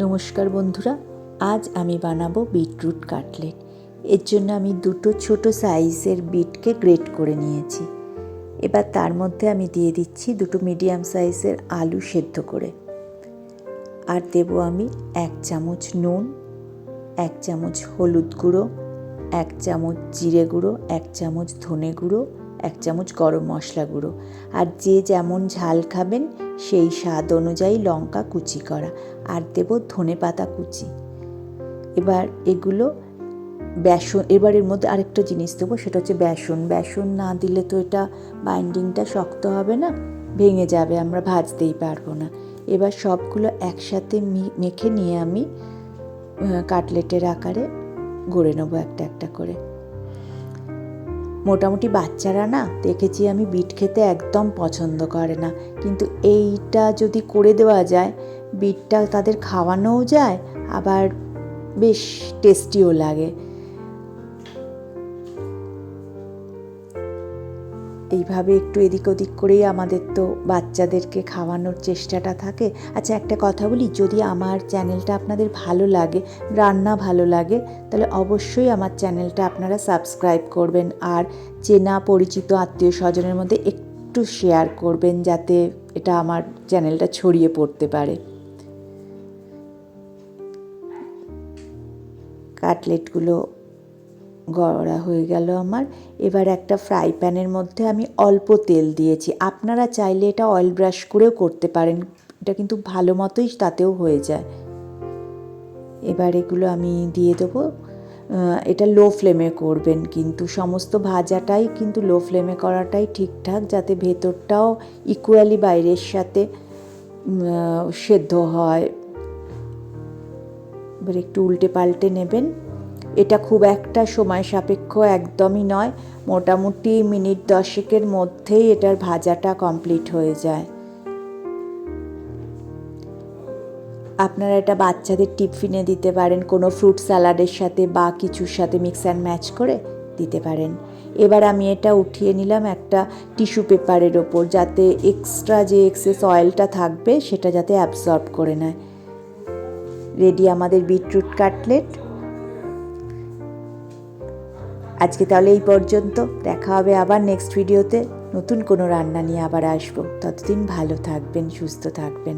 নমস্কার বন্ধুরা, আজ আমি বানাবো বিটরুট কাটলেট। এর জন্য আমি দুটো ছোট সাইজের বিটকে গ্রেট করে নিয়েছি। এবার তার মধ্যে আমি দিয়ে দিচ্ছি দুটো মিডিয়াম সাইজের আলু সেদ্ধ করে। আর দেবো আমি 1 চামচ নুন, 1 চামচ হলুদ গুঁড়ো, 1 চামচ জিরে গুঁড়ো, 1 চামচ ধনে গুঁড়ো, 1 চামচ গরম মশলা গুঁড়ো। আর যে যেমন ঝাল খাবেন সেই স্বাদ অনুযায়ী লঙ্কা কুচি করা, আর দেব ধনে পাতা কুচি। এবার এগুলো বেসন, এবার এর মধ্যে আরেকটা জিনিস দেবো, সেটা হচ্ছে বেসন। বেসন না দিলে তো এটা বাইন্ডিংটা শক্ত হবে না, ভেঙে যাবে, আমরা ভাজতেই পারবো না। এবার সবগুলো একসাথে মেখে নিয়ে আমি কাটলেটের আকারে গড়ে নেবো একটা একটা করে। মোটামুটি বাচ্চারা না দেখেছি আমি বিট খেতে একদম পছন্দ করে না, কিন্তু এইটা যদি করে দেওয়া যায় বিটটা তাদের খাওয়ানোও যায়, আবার বেশ টেস্টিও লাগে। এইভাবে একটু এদিক ওদিক করেই আমাদের তো বাচ্চাদেরকে খাওয়ানোর চেষ্টাটা থাকে। আচ্ছা, একটা কথা বলি, যদি আমার চ্যানেলটা আপনাদের ভালো লাগে, রান্না ভালো লাগে, তাহলে অবশ্যই আমার চ্যানেলটা আপনারা সাবস্ক্রাইব করবেন, আর চেনা পরিচিত আত্মীয় স্বজনের মধ্যে একটু শেয়ার করবেন, যাতে এটা আমার চ্যানেলটা ছড়িয়ে পড়তে পারে। কাটলেটগুলো গড়া হয়ে গেল আমার। এবার একটা ফ্রাই প্যানের মধ্যে আমি অল্প তেল দিয়েছি। আপনারা চাইলে এটা অয়েল ব্রাশ করেও করতে পারেন, এটা কিন্তু ভালো মতোই তাতেও হয়ে যায়। এবার এগুলো আমি দিয়ে দেবো। এটা লো ফ্লেমে করবেন, কিন্তু সমস্ত ভাজাটাই কিন্তু লো ফ্লেমে করাটাই ঠিকঠাক, যাতে ভেতরটাও ইকুয়ালি বাইরের সাথে সেদ্ধ হয়। এবার একটু উল্টে পাল্টে নেবেন। এটা খুব একটা সময় সাপেক্ষ একদমই নয়, মোটামুটি মিনিট 10-এর মধ্যেই এটার ভাজাটা কমপ্লিট হয়ে যায়। আপনারা এটা বাচ্চাদের টিফিনে দিতে পারেন, কোনো ফ্রুট স্যালাডের সাথে বা কিছুর সাথে মিক্স অ্যান্ড ম্যাচ করে দিতে পারেন। এবার আমি এটা উঠিয়ে নিলাম একটা টিস্যু পেপারের ওপর, যাতে এক্সট্রা যে এক্সেস অয়েলটা থাকবে সেটা যাতে অ্যাবসর্ব করে নেয়। রেডি আমাদের বিটরুট কাটলেট। আজকে তাহলে এই পর্যন্ত, দেখা হবে আবার নেক্সট ভিডিওতে। নতুন কোনো রান্না নিয়ে আবার আসবো। ততদিন ভালো থাকবেন, সুস্থ থাকবেন।